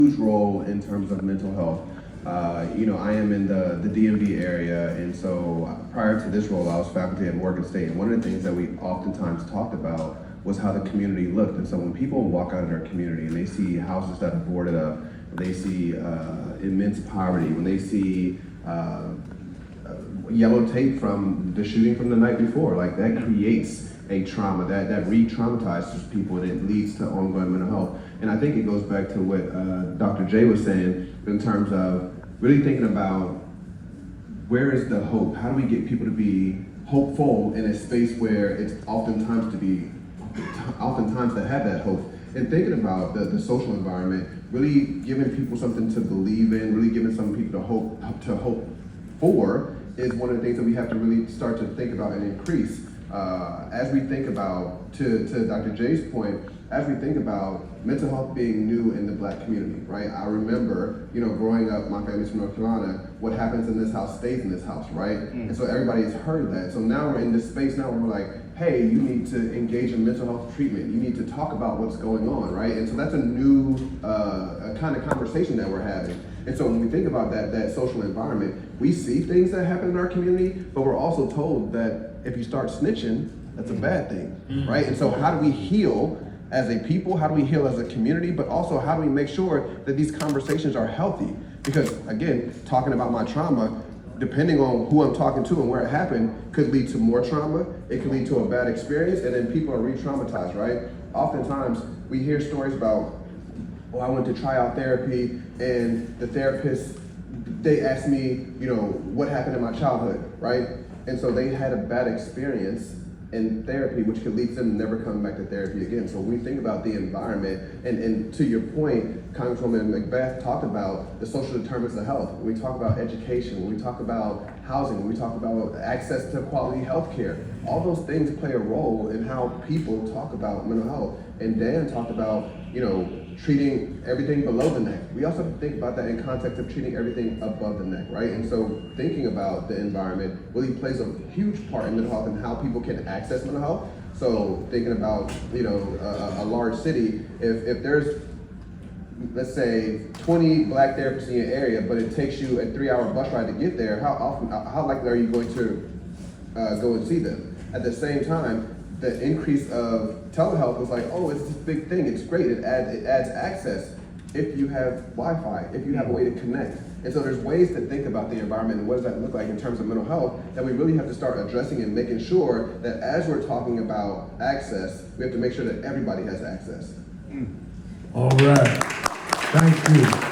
huge role in terms of mental health. I am in the DMV area, and so prior to this role, I was faculty at Morgan State, and one of the things that we oftentimes talked about was how the community looked. And so when people walk out in their community and they see houses that are boarded up, they see immense poverty, when they see yellow tape from the shooting from the night before, like that creates a trauma, that re-traumatizes people, and it leads to ongoing mental health. And I think it goes back to what Dr. J was saying in terms of really thinking about where is the hope? How do we get people to be hopeful in a space where it's oftentimes to have that hope? And thinking about the social environment, really giving people something to believe in, really giving some people to hope for is one of the things that we have to really start to think about and increase. As we think about, to Dr. J's point, as we think about mental health being new in the Black community, right? I remember, growing up, my family's from North Carolina, what happens in this house stays in this house, right? And so everybody's heard that. So now we're in this space now where we're like, hey, you need to engage in mental health treatment. You need to talk about what's going on, right? And so that's a new kind of conversation that we're having. And so when we think about that social environment, we see things that happen in our community, but we're also told that if you start snitching, that's a bad thing, right? And so how do we heal as a people? How do we heal as a community? But also, how do we make sure that these conversations are healthy? Because again, talking about my trauma, depending on who I'm talking to and where it happened, could lead to more trauma. It could lead to a bad experience, and then people are re-traumatized, right? Oftentimes, we hear stories about, I went to try out therapy, and the therapist, they asked me, what happened in my childhood, right? And so they had a bad experience in therapy, which could lead to them never coming back to therapy again. So when we think about the environment, and to your point, Congresswoman Macbeth talked about the social determinants of health. When we talk about education, when we talk about housing, when we talk about access to quality health care, all those things play a role in how people talk about mental health. And Dan talked about, treating everything below the neck. We also have to think about that in context of treating everything above the neck, right? And so thinking about the environment really plays a huge part in mental health and how people can access mental health. So thinking about, a large city, if there's, let's say, 20 Black therapists in your area, but it takes you a 3-hour bus ride to get there, how likely are you going to go and see them? At the same time, the increase of telehealth was like, oh, it's this big thing, it's great, it adds access if you have Wi-Fi, if you have a way to connect. And so there's ways to think about the environment and what does that look like in terms of mental health that we really have to start addressing and making sure that as we're talking about access, we have to make sure that everybody has access. All right, thank you.